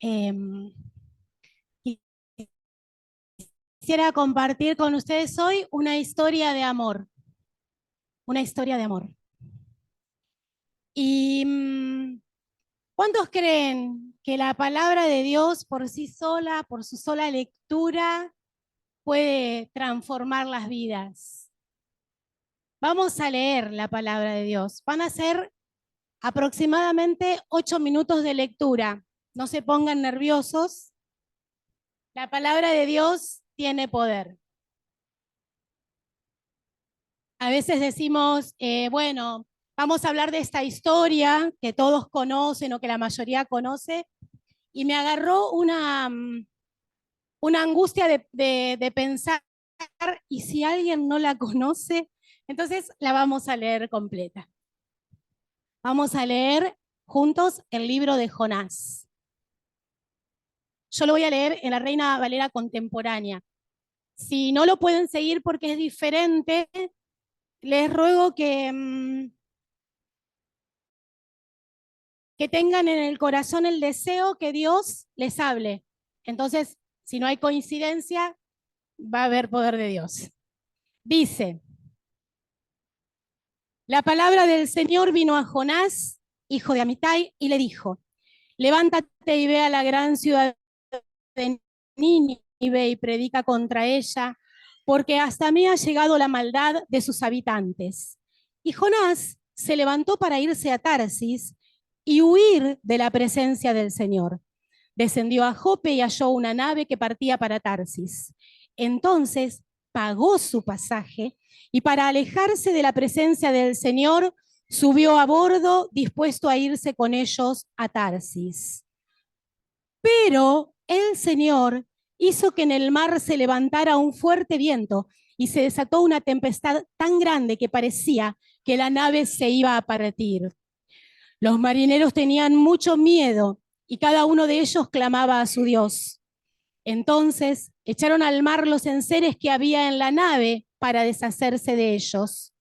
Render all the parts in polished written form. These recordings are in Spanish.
Em, Quisiera compartir con ustedes hoy una historia de amor, una historia de amor. Y ¿cuántos creen que la palabra de Dios por sí sola, por su sola lectura, puede transformar las vidas? Vamos a leer la palabra de Dios. Van a ser aproximadamente 8 minutos de lectura. No se pongan nerviosos. La palabra de Dios tiene poder. A veces decimos, bueno, vamos a hablar de esta historia que todos conocen o que la mayoría conoce, y me agarró una angustia de pensar, y si alguien no la conoce, entonces la vamos a leer completa. Vamos a leer juntos el libro de Jonás. Yo lo voy a leer en la Reina Valera contemporánea. Si no lo pueden seguir porque es diferente, les ruego que tengan en el corazón el deseo que Dios les hable. Entonces, si no hay coincidencia, va a haber poder de Dios. Dice, la palabra del Señor vino a Jonás, hijo de Amitai, y le dijo, levántate y ve a la gran ciudad de Nínive y predica contra ella, porque hasta mí ha llegado la maldad de sus habitantes. Y Jonás se levantó para irse a Tarsis y huir de la presencia del Señor. Descendió a Jope y halló una nave que partía para Tarsis. Entonces pagó su pasaje y para alejarse de la presencia del Señor subió a bordo dispuesto a irse con ellos a Tarsis. Pero el Señor hizo que en el mar se levantara un fuerte viento y se desató una tempestad tan grande que parecía que la nave se iba a partir. Los marineros tenían mucho miedo y cada uno de ellos clamaba a su Dios. Entonces echaron al mar los enseres que había en la nave para deshacerse de ellos.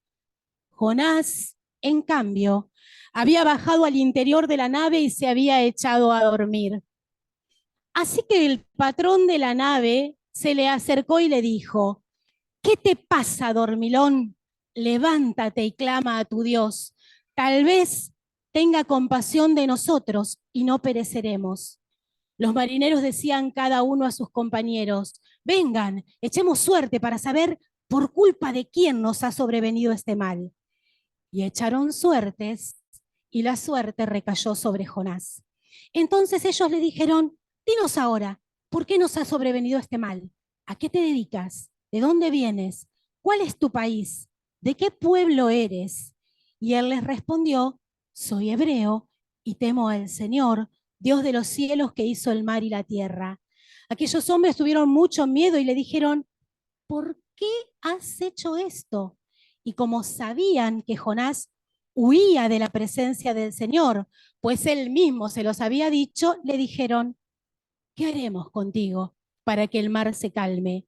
Jonás, en cambio, había bajado al interior de la nave y se había echado a dormir. Así que el patrón de la nave se le acercó y le dijo, ¿qué te pasa, dormilón? Levántate y clama a tu Dios. Tal vez tenga compasión de nosotros y no pereceremos. Los marineros decían cada uno a sus compañeros, vengan, echemos suerte para saber por culpa de quién nos ha sobrevenido este mal. Y echaron suertes y la suerte recayó sobre Jonás. Entonces ellos le dijeron, dinos ahora, ¿por qué nos ha sobrevenido este mal? ¿A qué te dedicas? ¿De dónde vienes? ¿Cuál es tu país? ¿De qué pueblo eres? Y él les respondió, soy hebreo y temo al Señor, Dios de los cielos que hizo el mar y la tierra. Aquellos hombres tuvieron mucho miedo y le dijeron, ¿por qué has hecho esto? Y como sabían que Jonás huía de la presencia del Señor, pues él mismo se los había dicho, le dijeron, ¿qué haremos contigo para que el mar se calme?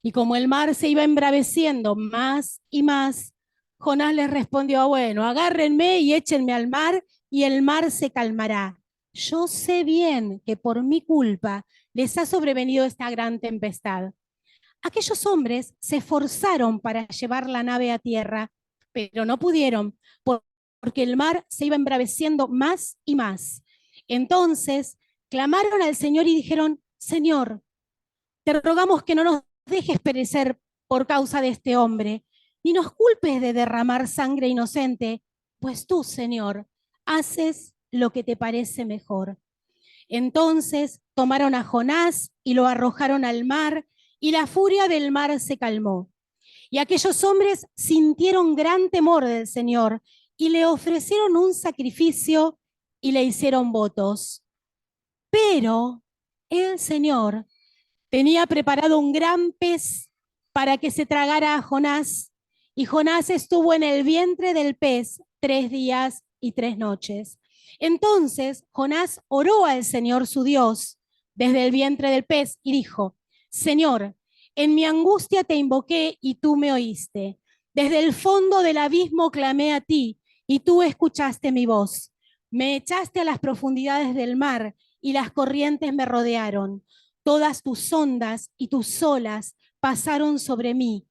Y como el mar se iba embraveciendo más y más, Jonás les respondió, bueno, agárrenme y échenme al mar y el mar se calmará. Yo sé bien que por mi culpa les ha sobrevenido esta gran tempestad. Aquellos hombres se esforzaron para llevar la nave a tierra, pero no pudieron porque el mar se iba embraveciendo más y más. Entonces clamaron al Señor y dijeron, Señor, te rogamos que no nos dejes perecer por causa de este hombre, ni nos culpes de derramar sangre inocente, pues tú, Señor, haces lo que te parece mejor. Entonces tomaron a Jonás y lo arrojaron al mar, y la furia del mar se calmó. Y aquellos hombres sintieron gran temor del Señor y le ofrecieron un sacrificio y le hicieron votos. Pero el Señor tenía preparado un gran pez para que se tragara a Jonás, y Jonás estuvo en el vientre del pez 3 días y 3 noches. Entonces Jonás oró al Señor su Dios desde el vientre del pez y dijo, Señor, en mi angustia te invoqué y tú me oíste. Desde el fondo del abismo clamé a ti y tú escuchaste mi voz. Me echaste a las profundidades del mar y las corrientes me rodearon. Todas tus ondas y tus olas pasaron sobre mí.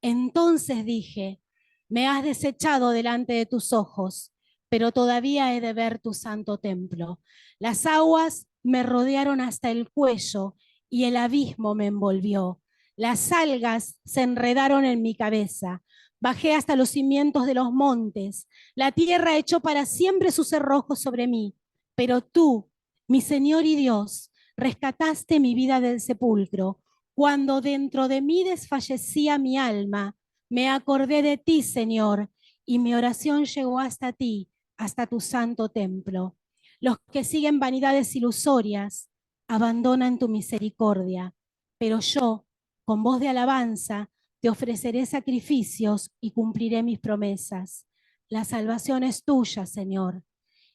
Entonces dije, me has desechado delante de tus ojos, pero todavía he de ver tu santo templo. Las aguas me rodearon hasta el cuello y el abismo me envolvió. Las algas se enredaron en mi cabeza. Bajé hasta los cimientos de los montes. La tierra echó para siempre sus cerrojos sobre mí. Pero tú, mi Señor y Dios, rescataste mi vida del sepulcro. Cuando dentro de mí desfallecía mi alma, me acordé de ti, Señor, y mi oración llegó hasta ti, hasta tu santo templo. Los que siguen vanidades ilusorias abandonan tu misericordia, pero yo, con voz de alabanza, te ofreceré sacrificios y cumpliré mis promesas. La salvación es tuya, Señor.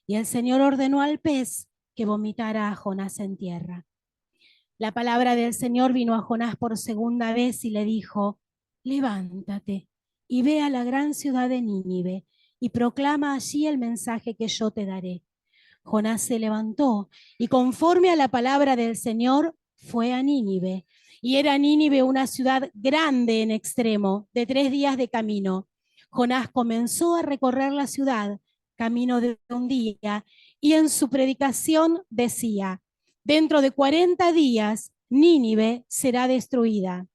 Y el Señor ordenó al pez que vomitara a Jonás en tierra. La palabra del Señor vino a Jonás por segunda vez y le dijo, levántate y ve a la gran ciudad de Nínive y proclama allí el mensaje que yo te daré. Jonás se levantó y conforme a la palabra del Señor fue a Nínive. Y era Nínive una ciudad grande en extremo, de 3 días de camino. Jonás comenzó a recorrer la ciudad, camino de un día, y en su predicación decía, dentro de 40 días Nínive será destruida.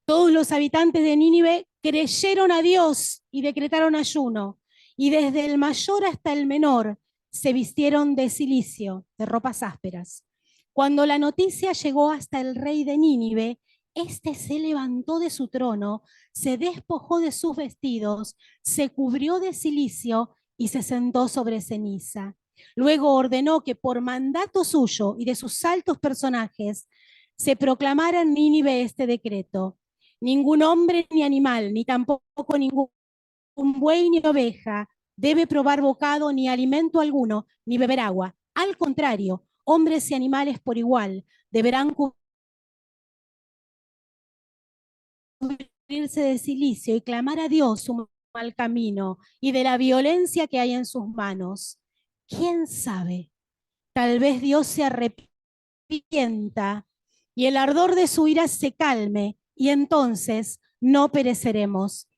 Todos los habitantes de Nínive creyeron a Dios y decretaron ayuno, y desde el mayor hasta el menor se vistieron de cilicio, de ropas ásperas. Cuando la noticia llegó hasta el rey de Nínive, éste se levantó de su trono, se despojó de sus vestidos, se cubrió de cilicio y se sentó sobre ceniza. Luego ordenó que por mandato suyo y de sus altos personajes se proclamara en Nínive este decreto: ningún hombre ni animal, ni tampoco ningún buey ni oveja debe probar bocado ni alimento alguno, ni beber agua. Al contrario, hombres y animales por igual deberán cubrirse de cilicio y clamar a Dios su mal camino y de la violencia que hay en sus manos. ¿Quién sabe? Tal vez Dios se arrepienta y el ardor de su ira se calme y entonces no pereceremos.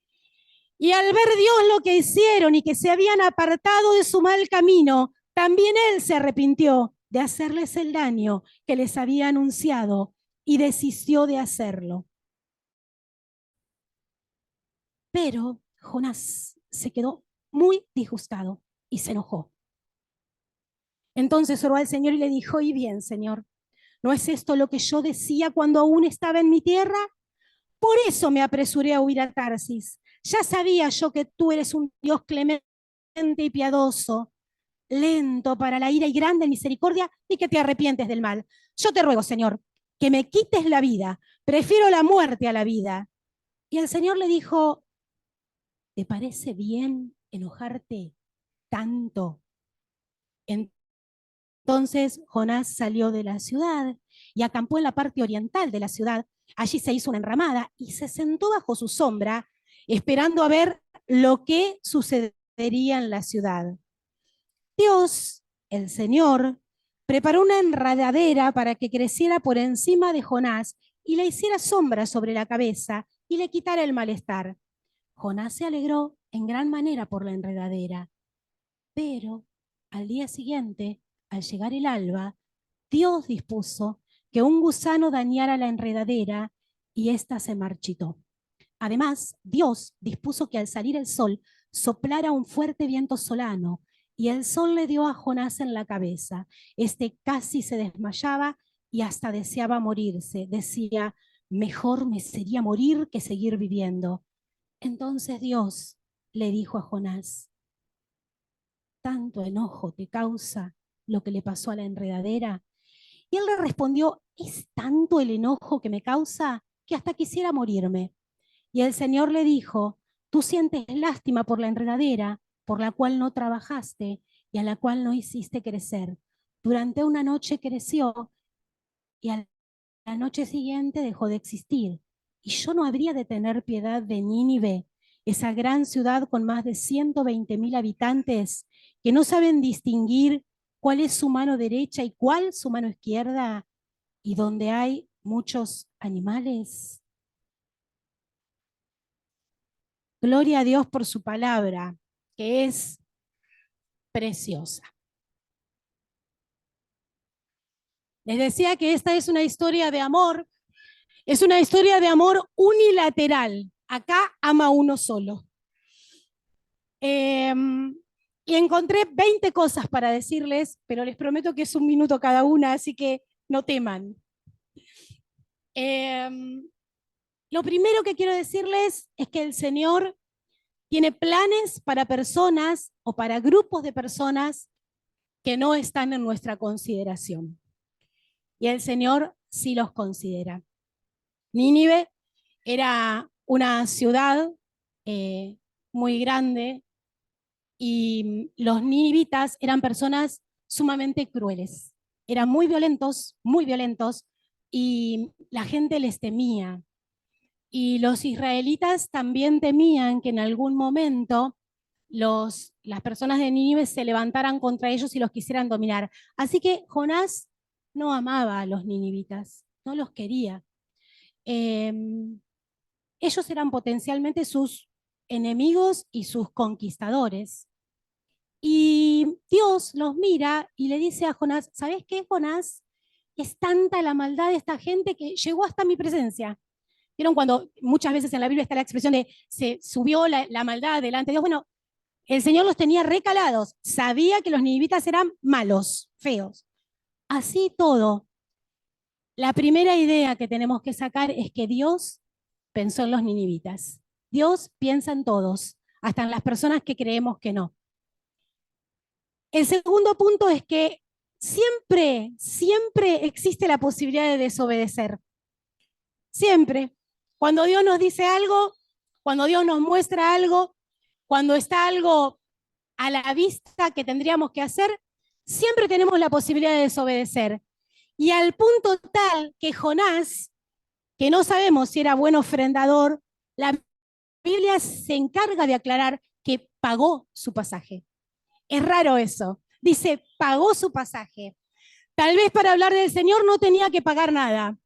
Y al ver Dios lo que hicieron y que se habían apartado de su mal camino, también Él se arrepintió de hacerles el daño que les había anunciado y desistió de hacerlo. Pero Jonás se quedó muy disgustado y se enojó. Entonces oró al Señor y le dijo, y bien, Señor, ¿no es esto lo que yo decía cuando aún estaba en mi tierra? Por eso me apresuré a huir a Tarsis. Ya sabía yo que tú eres un Dios clemente y piadoso, lento para la ira y grande en misericordia, y que te arrepientes del mal. Yo te ruego, Señor, que me quites la vida. Prefiero la muerte a la vida. Y el Señor le dijo, ¿te parece bien enojarte tanto? Entonces Jonás salió de la ciudad y acampó en la parte oriental de la ciudad. Allí se hizo una enramada y se sentó bajo su sombra, esperando a ver lo que sucedería en la ciudad. Dios, el Señor, preparó una enredadera para que creciera por encima de Jonás y le hiciera sombra sobre la cabeza y le quitara el malestar. Jonás se alegró en gran manera por la enredadera, pero al día siguiente, al llegar el alba, Dios dispuso que un gusano dañara la enredadera y ésta se marchitó. Además, Dios dispuso que al salir el sol soplara un fuerte viento solano y el sol le dio a Jonás en la cabeza. Este casi se desmayaba y hasta deseaba morirse. Decía, mejor me sería morir que seguir viviendo. Entonces Dios le dijo a Jonás, ¿tanto enojo te causa lo que le pasó a la enredadera? Y él le respondió, es tanto el enojo que me causa que hasta quisiera morirme. Y el Señor le dijo, tú sientes lástima por la enredadera, por la cual no trabajaste y a la cual no hiciste crecer. Durante una noche creció y a la noche siguiente dejó de existir. Y yo no habría de tener piedad de Nínive, esa gran ciudad con más de 120.000 habitantes que no saben distinguir cuál es su mano derecha y cuál su mano izquierda, y donde hay muchos animales. Gloria a Dios por su palabra, que es preciosa. Les decía que esta es una historia de amor, es una historia de amor unilateral. Acá ama uno solo. Y encontré 20 cosas para decirles, pero les prometo que es un minuto cada una, así que no teman. Lo primero que quiero decirles es que el Señor tiene planes para personas o para grupos de personas que no están en nuestra consideración. Y el Señor sí los considera. Nínive era una ciudad muy grande y los ninivitas eran personas sumamente crueles. Eran muy violentos y la gente les temía. Y los israelitas también temían que en algún momento las personas de Nínive se levantaran contra ellos y los quisieran dominar. Así que Jonás no amaba a los ninivitas, no los quería. Eh, Ellos eran potencialmente sus enemigos y sus conquistadores. Y Dios los mira y le dice a Jonás, ¿sabes qué, Jonás? Es tanta la maldad de esta gente que llegó hasta mi presencia. ¿Vieron cuando muchas veces en la Biblia está la expresión de se subió la maldad delante de Dios? Bueno, el Señor los tenía recalados, sabía que los ninivitas eran malos, feos. Así todo, la primera idea que tenemos que sacar es que Dios pensó en los ninivitas. Dios piensa en todos, hasta en las personas que creemos que no. El segundo punto es que siempre existe la posibilidad de desobedecer. Siempre. Cuando Dios nos dice algo, cuando Dios nos muestra algo, cuando está algo a la vista que tendríamos que hacer, siempre tenemos la posibilidad de desobedecer. Y al punto tal que Jonás, que no sabemos si era buen ofrendador, la Biblia se encarga de aclarar que pagó su pasaje. Es raro eso. Dice, pagó su pasaje. Tal vez para hablar del Señor no tenía que pagar nada,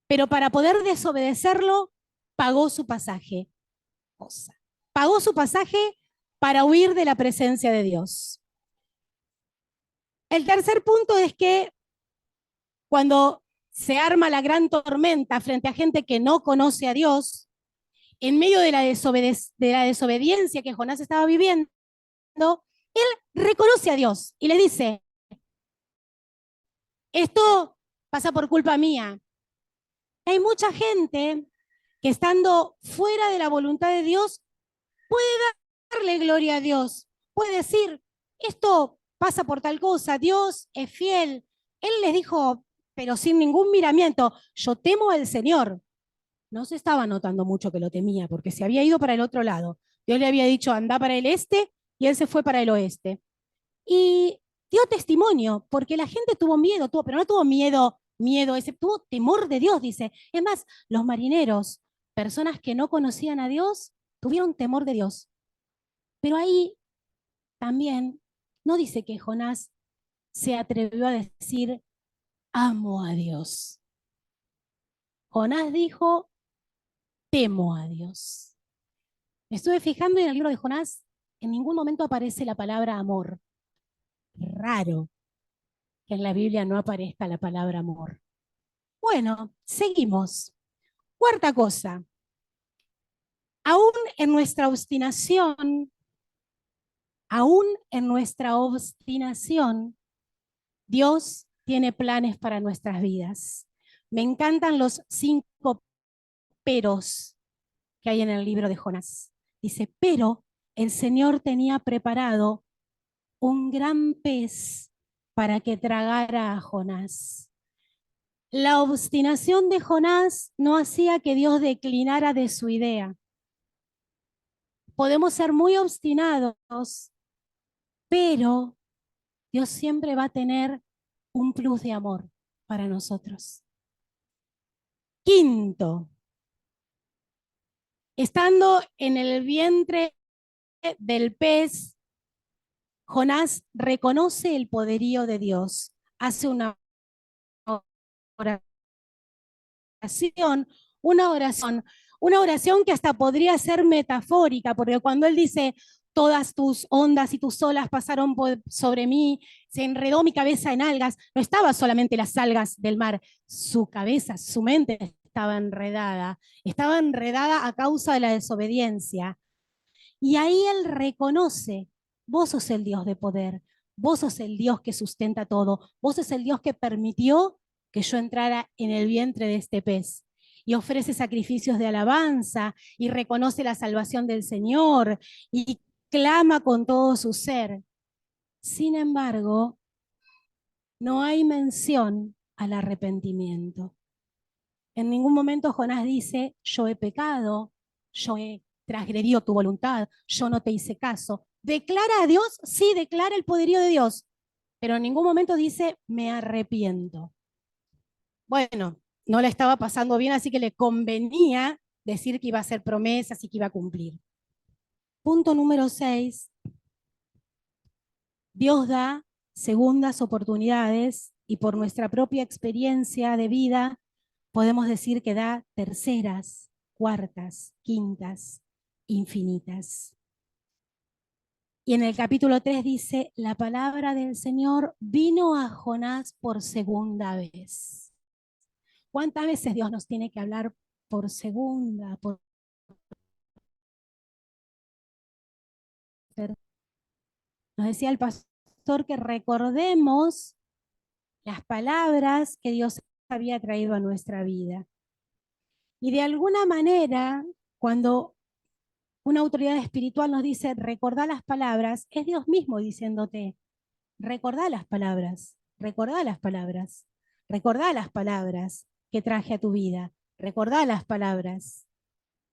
pero para poder desobedecerlo, pagó su pasaje. Pagó su pasaje para huir de la presencia de Dios. El tercer punto es que cuando se arma la gran tormenta frente a gente que no conoce a Dios, en medio de la desobediencia que Jonás estaba viviendo, él reconoce a Dios y le dice, esto pasa por culpa mía. Hay mucha gente que estando fuera de la voluntad de Dios puede darle gloria a Dios, puede decir, esto pasa por tal cosa, Dios es fiel. Él les dijo, pero sin ningún miramiento, yo temo al Señor. No se estaba notando mucho que lo temía, porque se había ido para el otro lado. Dios le había dicho, anda para el este, y él se fue para el oeste. Y dio testimonio, porque la gente tuvo miedo, pero no tuvo miedo, tuvo temor de Dios, dice. Es más, los marineros, personas que no conocían a Dios, tuvieron temor de Dios. Pero ahí también no dice que Jonás se atrevió a decir, amo a Dios. Jonás dijo, temo a Dios. Me estuve fijando y en el libro de Jonás en ningún momento aparece la palabra amor. Raro que en la Biblia no aparezca la palabra amor. Bueno, seguimos. Cuarta cosa. Aún en nuestra obstinación, aún en nuestra obstinación, Dios tiene planes para nuestras vidas. Me encantan los 5 peros que hay en el libro de Jonás. Dice, pero el Señor tenía preparado un gran pez para que tragara a Jonás. La obstinación de Jonás no hacía que Dios declinara de su idea. Podemos ser muy obstinados, pero Dios siempre va a tener un plus de amor para nosotros. Quinto, estando en el vientre del pez, Jonás reconoce el poderío de Dios, hace una oración, una oración, una oración que hasta podría ser metafórica, porque cuando él dice, todas tus ondas y tus olas pasaron sobre mí, se enredó mi cabeza en algas, no estaba solamente las algas del mar, su cabeza, su mente estaba enredada a causa de la desobediencia. Y ahí él reconoce, vos sos el Dios de poder, vos sos el Dios que sustenta todo, vos sos el Dios que permitió que yo entrara en el vientre de este pez. Y ofrece sacrificios de alabanza y reconoce la salvación del Señor y clama con todo su ser. Sin embargo, no hay mención al arrepentimiento. En ningún momento Jonás dice, yo he pecado, yo he transgredido tu voluntad, yo no te hice caso. ¿Declara a Dios? Sí, declara el poderío de Dios, pero en ningún momento dice, me arrepiento. Bueno, no la estaba pasando bien, así que le convenía decir que iba a hacer promesas y que iba a cumplir. Punto número 6. Dios da segundas oportunidades y por nuestra propia experiencia de vida podemos decir que da terceras, cuartas, quintas, infinitas. Y en el capítulo 3 dice, la palabra del Señor vino a Jonás por segunda vez. ¿Cuántas veces Dios nos tiene que hablar por segunda? Nos decía el pastor que recordemos las palabras que Dios había traído a nuestra vida. Y de alguna manera, cuando una autoridad espiritual nos dice, recordá las palabras, es Dios mismo diciéndote, recordá las palabras, recordá las palabras, recordá las palabras que traje a tu vida, recordá las palabras,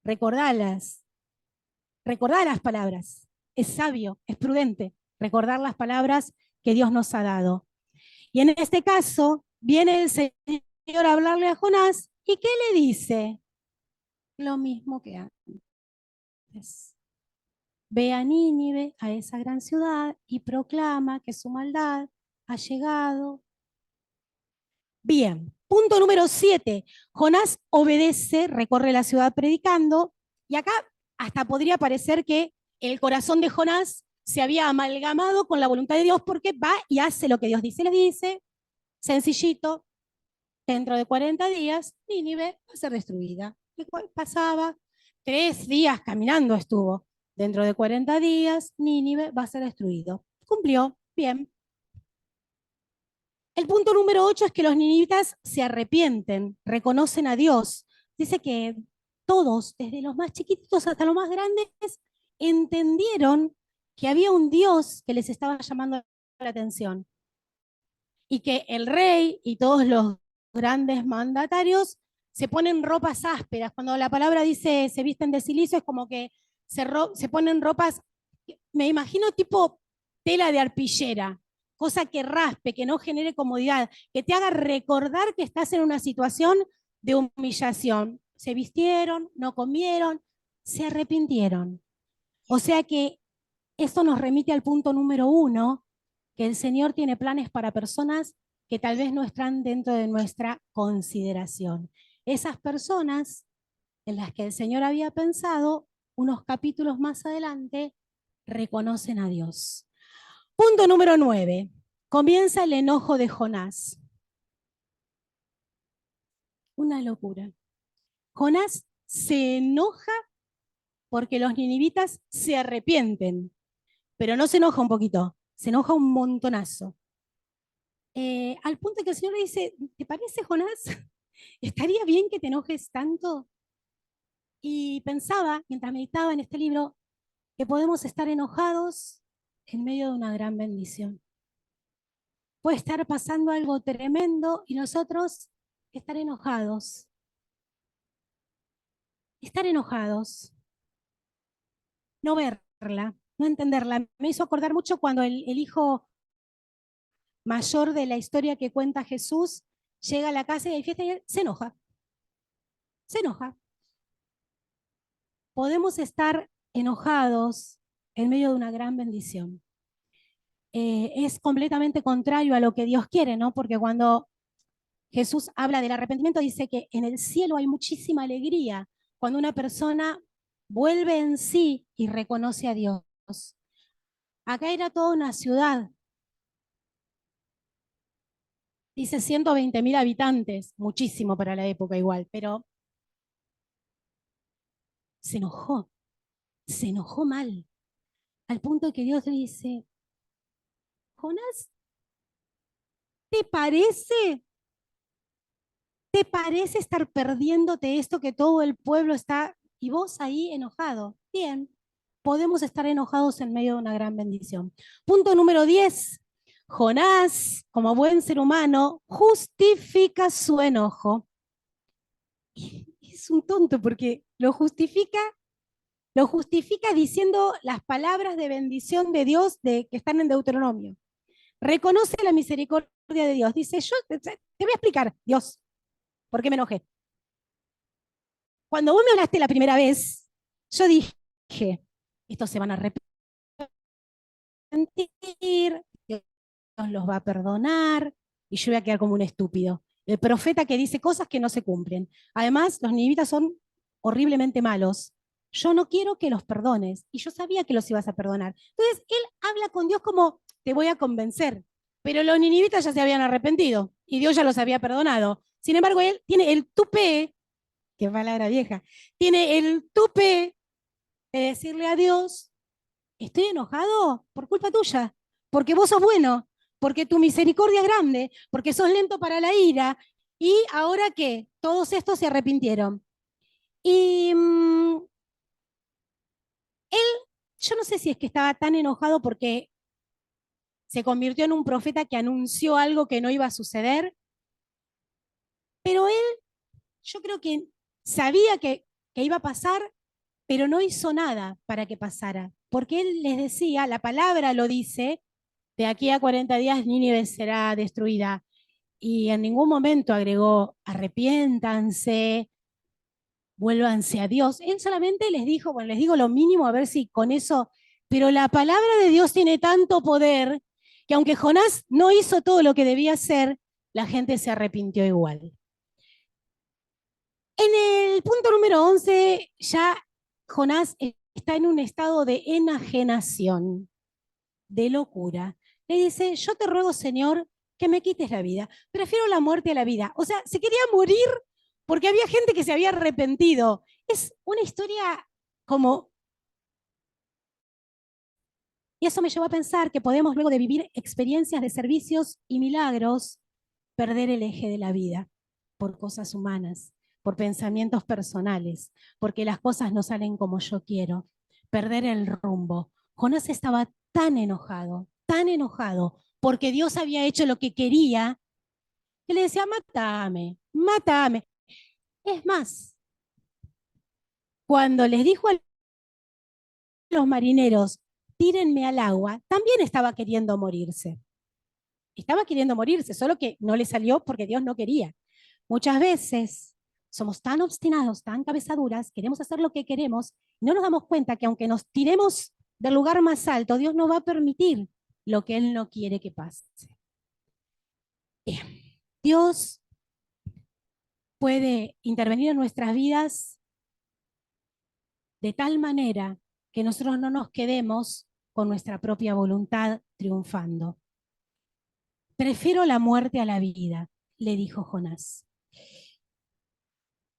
recordalas, recordá las palabras. Es sabio, es prudente recordar las palabras que Dios nos ha dado. Y en este caso, viene el Señor a hablarle a Jonás, ¿y qué le dice? Lo mismo que antes. Ve a Nínive, a esa gran ciudad, y proclama que su maldad ha llegado. Bien, punto número 7. Jonás obedece, recorre la ciudad predicando, y acá hasta podría parecer que el corazón de Jonás se había amalgamado con la voluntad de Dios porque va y hace lo que Dios dice. Les dice, sencillito, dentro de 40 días, Nínive va a ser destruida. Pasaba 3 días caminando estuvo. Dentro de 40 días, Nínive va a ser destruido. Cumplió, bien. El punto número 8 es que los ninivitas se arrepienten, reconocen a Dios. Dice que todos, desde los más chiquititos hasta los más grandes, entendieron que había un Dios que les estaba llamando la atención y que el rey y todos los grandes mandatarios se ponen ropas ásperas. Cuando la palabra dice se visten de silicio, es como que se ponen ropas, me imagino tipo tela de arpillera, cosa que raspe, que no genere comodidad, que te haga recordar que estás en una situación de humillación. Se vistieron, no comieron, se arrepintieron. O sea que esto nos remite al punto número 1, que el Señor tiene planes para personas que tal vez no están dentro de nuestra consideración. Esas personas en las que el Señor había pensado, unos capítulos más adelante, reconocen a Dios. Punto número 9. Comienza el enojo de Jonás. Una locura. Jonás se enoja porque los ninivitas se arrepienten, pero no se enoja un poquito, se enoja un montonazo. Al punto que el Señor le dice, ¿te parece, Jonás? ¿Estaría bien que te enojes tanto? Y pensaba, mientras meditaba en este libro, que podemos estar enojados en medio de una gran bendición. Puede estar pasando algo tremendo y nosotros estar enojados. Estar enojados, no verla, no entenderla. Me hizo acordar mucho cuando el hijo mayor de la historia que cuenta Jesús llega a la casa y hay fiesta y él se enoja. Se enoja. Podemos estar enojados en medio de una gran bendición. es completamente contrario a lo que Dios quiere, ¿no? Porque cuando Jesús habla del arrepentimiento, dice que en el cielo hay muchísima alegría cuando una persona vuelve en sí y reconoce a Dios. Acá era toda una ciudad, dice 120.000 habitantes, muchísimo para la época igual, pero se enojó, se enojó mal, al punto que Dios le dice, Jonás, ¿te parece? ¿Te parece estar perdiéndote esto que todo el pueblo está y vos ahí enojado? Bien, podemos estar enojados en medio de una gran bendición. Punto número 10. Jonás, como buen ser humano, justifica su enojo. Es un tonto porque lo justifica diciendo las palabras de bendición de Dios que están en Deuteronomio. Reconoce la misericordia de Dios. Dice, yo te voy a explicar, Dios, por qué me enojé. Cuando vos me hablaste la primera vez, yo dije, estos se van a arrepentir, Dios los va a perdonar y yo voy a quedar como un estúpido. El profeta que dice cosas que no se cumplen. Además, los ninivitas son horriblemente malos. Yo no quiero que los perdones. Y yo sabía que los ibas a perdonar. Entonces, él habla con Dios como, te voy a convencer. Pero los ninivitas ya se habían arrepentido y Dios ya los había perdonado. Sin embargo, él tiene el tupé, qué palabra vieja, tiene el tupé de decirle a Dios, estoy enojado por culpa tuya, porque vos sos bueno, porque tu misericordia es grande, porque sos lento para la ira, y ahora que todos estos se arrepintieron. Y él, yo no sé si es que estaba tan enojado porque se convirtió en un profeta que anunció algo que no iba a suceder, pero él, yo creo que sabía que iba a pasar, pero no hizo nada para que pasara, porque él les decía, la palabra lo dice, de aquí a 40 días Nínive será destruida. Y en ningún momento agregó, arrepiéntanse, vuélvanse a Dios. Él solamente les dijo, bueno, les digo lo mínimo, a ver si con eso, pero la palabra de Dios tiene tanto poder que aunque Jonás no hizo todo lo que debía hacer, la gente se arrepintió igual. En el punto número 11, ya Jonás está en un estado de enajenación, de locura. Le dice, yo te ruego, Señor, que me quites la vida. Prefiero la muerte a la vida. O sea, se quería morir porque había gente que se había arrepentido. Es una historia como... Y eso me llevó a pensar que podemos, luego de vivir experiencias de servicios y milagros, perder el eje de la vida por cosas humanas, por pensamientos personales, porque las cosas no salen como yo quiero, perder el rumbo. Jonás estaba tan enojado, porque Dios había hecho lo que quería, que le decía, mátame, mátame. Es más, cuando les dijo a los marineros, tírenme al agua, también estaba queriendo morirse. Estaba queriendo morirse, solo que no le salió porque Dios no quería. Muchas veces somos tan obstinados, tan cabezaduras, queremos hacer lo que queremos y no nos damos cuenta que aunque nos tiremos del lugar más alto, Dios no va a permitir lo que Él no quiere que pase. Bien. Dios puede intervenir en nuestras vidas de tal manera que nosotros no nos quedemos con nuestra propia voluntad triunfando. Prefiero la muerte a la vida, le dijo Jonás.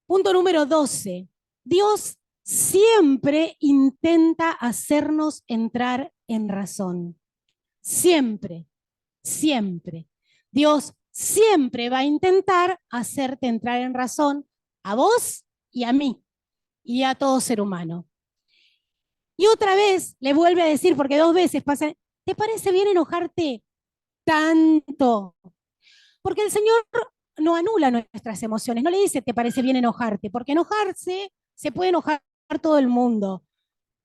Punto número 12. Dios siempre intenta hacernos entrar en razón. Siempre, siempre. Dios siempre va a intentar hacerte entrar en razón a vos y a mí y a todo ser humano. Y otra vez le vuelve a decir, porque 2 veces pasa, ¿te parece bien enojarte tanto? Porque el Señor no anula nuestras emociones, no le dice, ¿te parece bien enojarte? Porque enojarse, se puede enojar todo el mundo.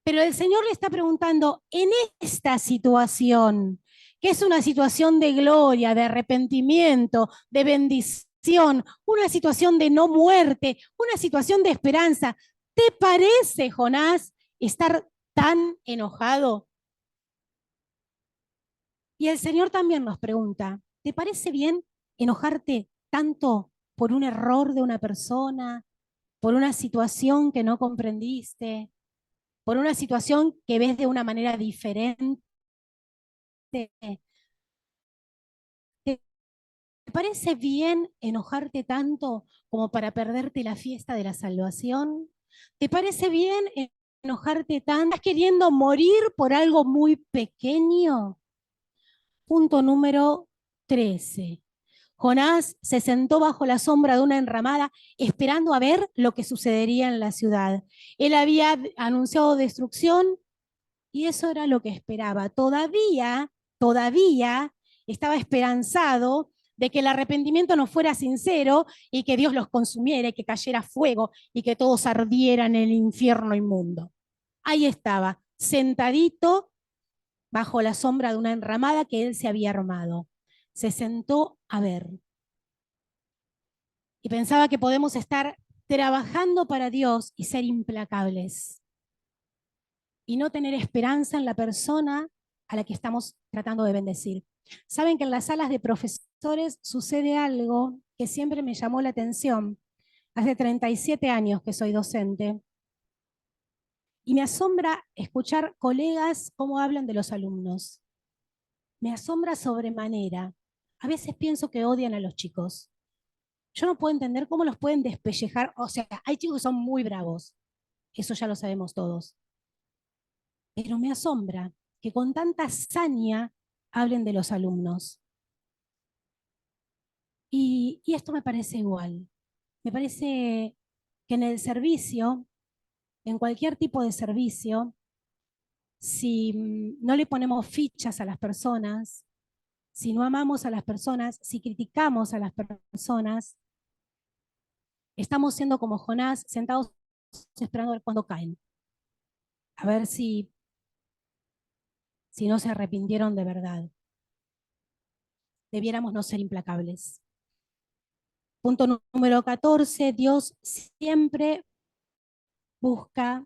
Pero el Señor le está preguntando, en esta situación, que es una situación de gloria, de arrepentimiento, de bendición, una situación de no muerte, una situación de esperanza, ¿te parece, Jonás, estar tan enojado? Y el Señor también nos pregunta, ¿te parece bien enojarte tanto por un error de una persona, por una situación que no comprendiste, por una situación que ves de una manera diferente? ¿Te parece bien enojarte tanto como para perderte la fiesta de la salvación? ¿Te parece bien enojarte tanto? ¿Estás queriendo morir por algo muy pequeño? Punto número 13. Jonás se sentó bajo la sombra de una enramada esperando a ver lo que sucedería en la ciudad. Él había anunciado destrucción y eso era lo que esperaba. Todavía estaba esperanzado de que el arrepentimiento no fuera sincero y que Dios los consumiera y que cayera fuego y que todos ardieran en el infierno inmundo. Ahí estaba, sentadito bajo la sombra de una enramada que él se había armado. Se sentó a ver y pensaba que podemos estar trabajando para Dios y ser implacables y no tener esperanza en la persona a la que estamos tratando de bendecir. Saben que en las salas de profesores sucede algo que siempre me llamó la atención. Hace 37 años que soy docente y me asombra escuchar colegas cómo hablan de los alumnos. Me asombra sobremanera. A veces pienso que odian a los chicos. Yo no puedo entender cómo los pueden despellejar. O sea, hay chicos que son muy bravos. Eso ya lo sabemos todos. Pero me asombra que con tanta saña hablen de los alumnos. Y esto me parece igual. Me parece que en el servicio, en cualquier tipo de servicio, si no le ponemos fichas a las personas, si no amamos a las personas, si criticamos a las personas, estamos siendo como Jonás, sentados esperando a ver cuándo caen. A ver si no se arrepintieron de verdad. Debiéramos no ser implacables. Punto número 14, Dios siempre busca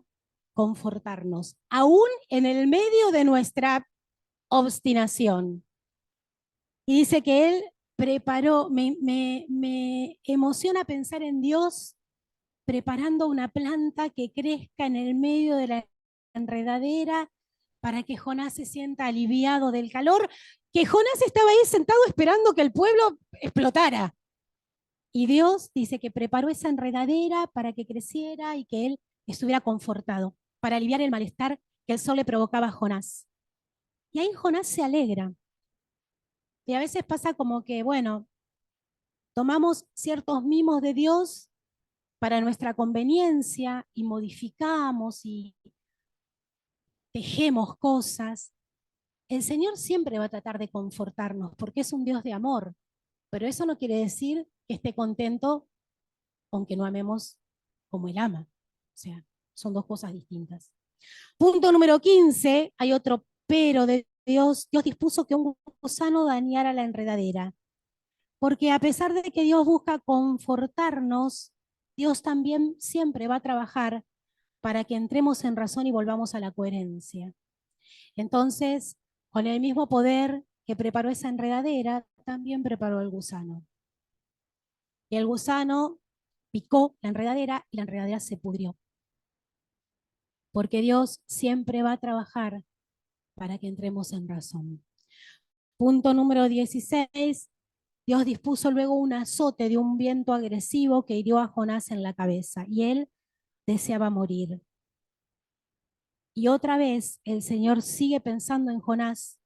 confortarnos, aún en el medio de nuestra obstinación. Y dice que Él preparó, me emociona pensar en Dios preparando una planta que crezca en el medio de la enredadera para que Jonás se sienta aliviado del calor, que Jonás estaba ahí sentado esperando que el pueblo explotara. Y Dios dice que preparó esa enredadera para que creciera y que él estuviera confortado, para aliviar el malestar que el sol le provocaba a Jonás. Y ahí Jonás se alegra. Y a veces pasa como que, bueno, tomamos ciertos mimos de Dios para nuestra conveniencia y modificamos y tejemos cosas. El Señor siempre va a tratar de confortarnos porque es un Dios de amor, pero eso no quiere decir que esté contento con que no amemos como Él ama. O sea, son dos cosas distintas. Punto número 15, hay otro pero de Dios. Dios dispuso que un gusano dañara la enredadera, porque a pesar de que Dios busca confortarnos, Dios también siempre va a trabajar para que entremos en razón y volvamos a la coherencia. Entonces, con el mismo poder que preparó esa enredadera, también preparó el gusano. Y el gusano picó la enredadera y la enredadera se pudrió. Porque Dios siempre va a trabajar para que entremos en razón. Punto número 16. Dios dispuso luego un azote de un viento agresivo que hirió a Jonás en la cabeza y él deseaba morir. Y otra vez el Señor sigue pensando en Jonás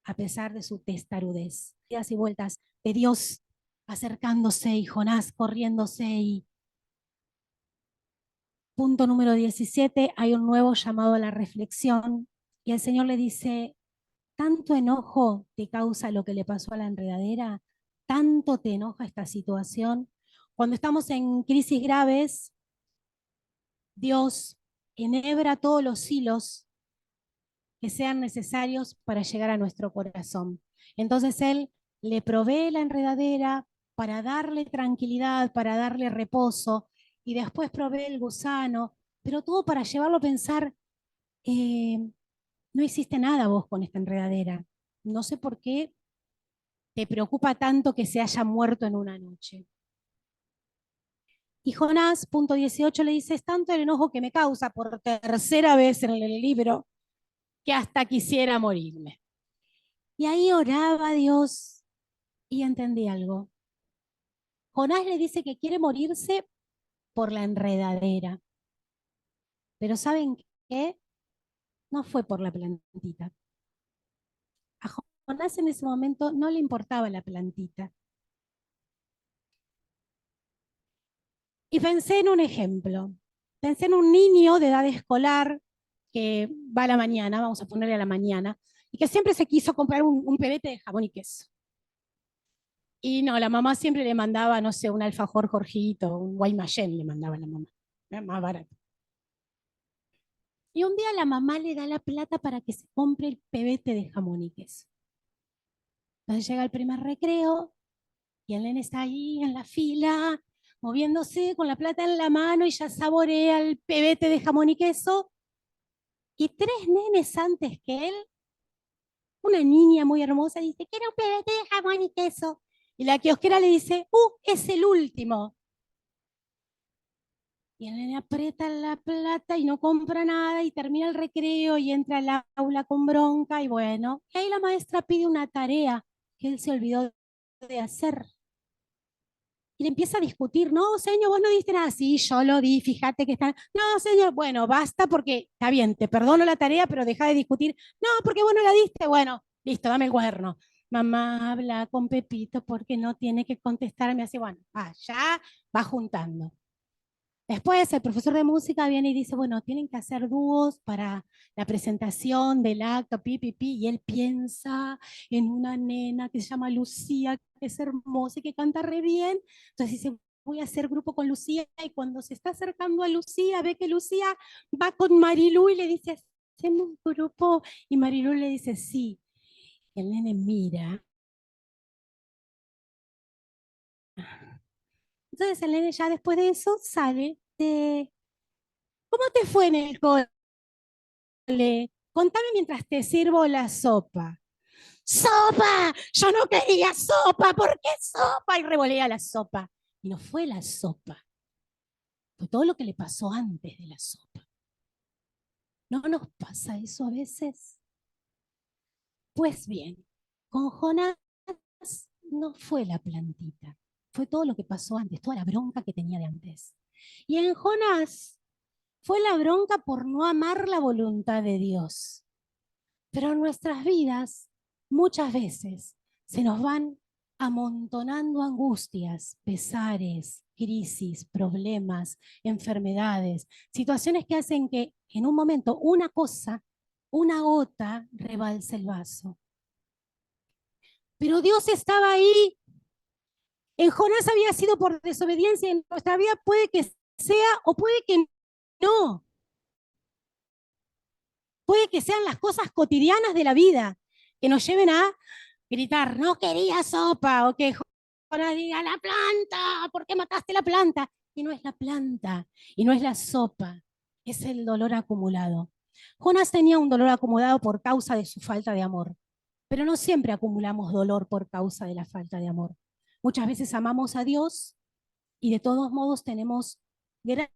a pesar de su testarudez. Idas y vueltas de Dios acercándose y Jonás corriéndose. Y punto número 17, hay un nuevo llamado a la reflexión y el Señor le dice, ¿tanto enojo te causa lo que le pasó a la enredadera? ¿Tanto te enoja esta situación? Cuando estamos en crisis graves, Dios enhebra todos los hilos que sean necesarios para llegar a nuestro corazón. Entonces Él le provee la enredadera para darle tranquilidad, para darle reposo, y después provee el gusano, pero todo para llevarlo a pensar eh, no hiciste nada vos con esta enredadera. No sé por qué te preocupa tanto que se haya muerto en una noche. Y Jonás, punto 18, le dice, es tanto el enojo que me causa por tercera vez en el libro que hasta quisiera morirme. Y ahí oraba a Dios y entendí algo. Jonás le dice que quiere morirse por la enredadera. Pero ¿saben qué? No fue por la plantita. A Jonás en ese momento no le importaba la plantita. Y pensé en un ejemplo. Pensé en un niño de edad escolar que va a la mañana, vamos a ponerle a la mañana, y que siempre se quiso comprar un pebete de jamón y queso. Y no, la mamá siempre le mandaba, no sé, un alfajor Jorgito, un Guaymallén le mandaba la mamá, más barato. Y un día la mamá le da la plata para que se compre el pebete de jamón y queso. Entonces llega el primer recreo y el nene está ahí en la fila, moviéndose con la plata en la mano y ya saborea el pebete de jamón y queso. Y tres nenes antes que él, una niña muy hermosa dice, quiero un pebete de jamón y queso. Y la kiosquera le dice, es el último. Y el nene aprieta la plata y no compra nada y termina el recreo y entra al aula con bronca y bueno, y ahí la maestra pide una tarea que él se olvidó de hacer. Y le empieza a discutir, no, señor, vos no diste nada. Sí, yo lo di, fíjate que está. No, señor, bueno, basta porque está bien, te perdono la tarea, pero deja de discutir. No, porque vos no la diste. Bueno, listo, dame el cuaderno. Mamá habla con Pepito porque no tiene que contestarme así. Bueno, ya va juntando. Después el profesor de música viene y dice, bueno, tienen que hacer dúos para la presentación del acto, y él piensa en una nena que se llama Lucía, que es hermosa y que canta re bien. Entonces dice, voy a hacer grupo con Lucía, y cuando se está acercando a Lucía, ve que Lucía va con Marilú y le dice, hacemos un grupo, y Marilú le dice, sí. Y el nene mira. Entonces el nene ya después de eso sale de, ¿cómo te fue en el cole? Contame mientras te sirvo la sopa. ¡Sopa! Yo no quería sopa, ¿por qué sopa? Y revolea la sopa. Y no fue la sopa, fue todo lo que le pasó antes de la sopa. ¿No nos pasa eso a veces? Pues bien, con Jonás no fue la plantita, fue todo lo que pasó antes, toda la bronca que tenía de antes. Y en Jonás fue la bronca por no amar la voluntad de Dios. Pero en nuestras vidas muchas veces se nos van amontonando angustias, pesares, crisis, problemas, enfermedades, situaciones que hacen que en un momento una cosa, una gota, rebalse el vaso. Pero Dios estaba ahí. En Jonás había sido por desobediencia, en nuestra vida puede que sea o puede que no. Puede que sean las cosas cotidianas de la vida que nos lleven a gritar, no quería sopa, o que Jonás diga, la planta, ¿por qué mataste la planta? Y no es la planta, y no es la sopa, es el dolor acumulado. Jonás tenía un dolor acumulado por causa de su falta de amor, pero no siempre acumulamos dolor por causa de la falta de amor. Muchas veces amamos a Dios y de todos modos tenemos grandes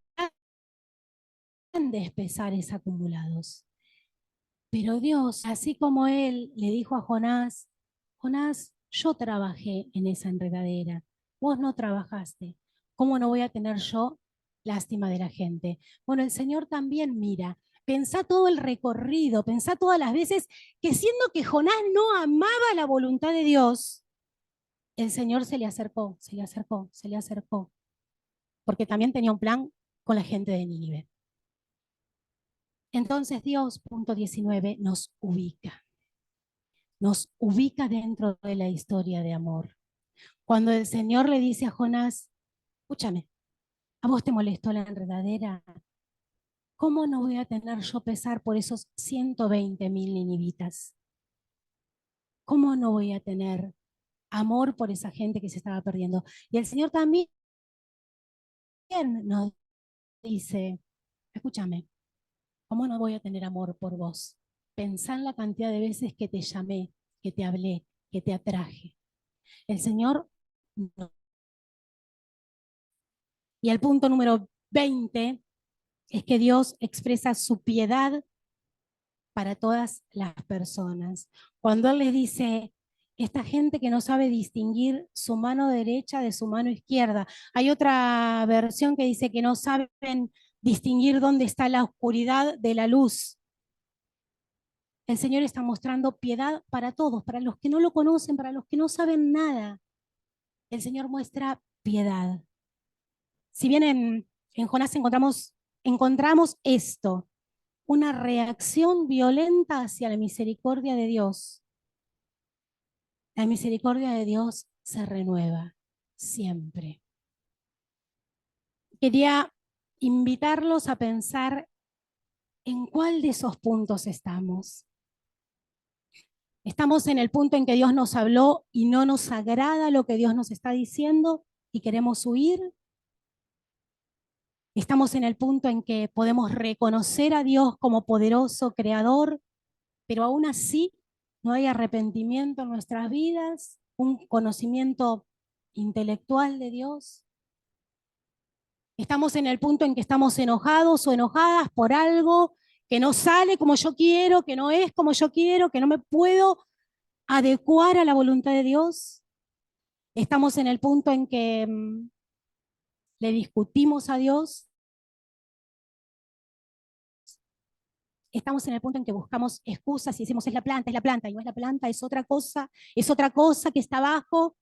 pesares acumulados. Pero Dios, así como él le dijo a Jonás, Jonás, yo trabajé en esa enredadera, vos no trabajaste. ¿Cómo no voy a tener yo lástima de la gente? Bueno, el Señor también mira, pensá todo el recorrido, pensá todas las veces que siendo que Jonás no amaba la voluntad de Dios, el Señor se le acercó, se le acercó, se le acercó, porque también tenía un plan con la gente de Nínive. Entonces Dios, punto 19, nos ubica dentro de la historia de amor. Cuando el Señor le dice a Jonás, escúchame, ¿a vos te molestó la enredadera? ¿Cómo no voy a tener yo pesar por esos 120.000 ninivitas? ¿Cómo no voy a tener amor por esa gente que se estaba perdiendo? Y el Señor también nos dice, escúchame, ¿Cómo no voy a tener amor por vos? Pensá en la cantidad de veces que te llamé, que te hablé, que te atraje. El Señor no. Y el punto número 20 es que Dios expresa su piedad para todas las personas. Cuando Él les dice, esta gente que no sabe distinguir su mano derecha de su mano izquierda. Hay otra versión que dice que no saben distinguir dónde está la oscuridad de la luz. El Señor está mostrando piedad para todos, para los que no lo conocen, para los que no saben nada. El Señor muestra piedad. Si bien en Jonás encontramos esto, una reacción violenta hacia la misericordia de Dios. La misericordia de Dios se renueva siempre. Quería invitarlos a pensar en cuál de esos puntos estamos. Estamos en el punto en que Dios nos habló y no nos agrada lo que Dios nos está diciendo y queremos huir. Estamos en el punto en que podemos reconocer a Dios como poderoso creador, pero aún así no hay arrepentimiento en nuestras vidas, un conocimiento intelectual de Dios. Estamos en el punto en que estamos enojados o enojadas por algo que no sale como yo quiero, que no es como yo quiero, que no me puedo adecuar a la voluntad de Dios. Estamos en el punto en que le discutimos a Dios. Estamos en el punto en que buscamos excusas y decimos es la planta, y no es la planta, es otra cosa que está abajo.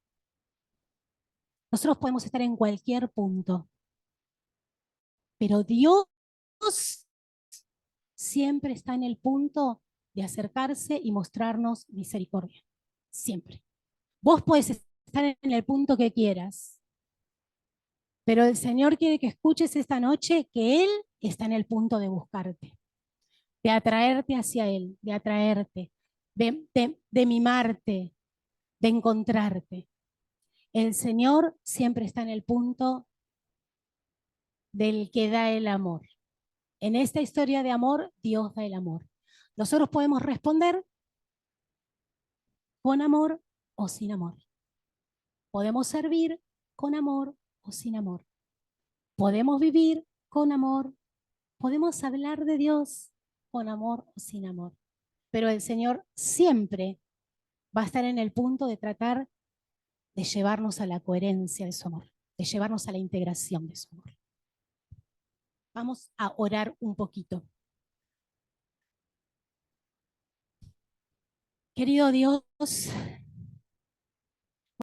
Nosotros podemos estar en cualquier punto, pero Dios siempre está en el punto de acercarse y mostrarnos misericordia. Siempre. Vos podés estar en el punto que quieras, pero el Señor quiere que escuches esta noche que Él está en el punto de buscarte, de atraerte hacia Él, de atraerte, de mimarte, de encontrarte. El Señor siempre está en el punto del que da el amor. En esta historia de amor, Dios da el amor. Nosotros podemos responder con amor o sin amor. Podemos servir con amor o sin amor. Podemos vivir con amor. Podemos hablar de Dios con amor o sin amor. Pero el Señor siempre va a estar en el punto de tratar de llevarnos a la coherencia de su amor, de llevarnos a la integración de su amor. Vamos a orar un poquito. Querido Dios,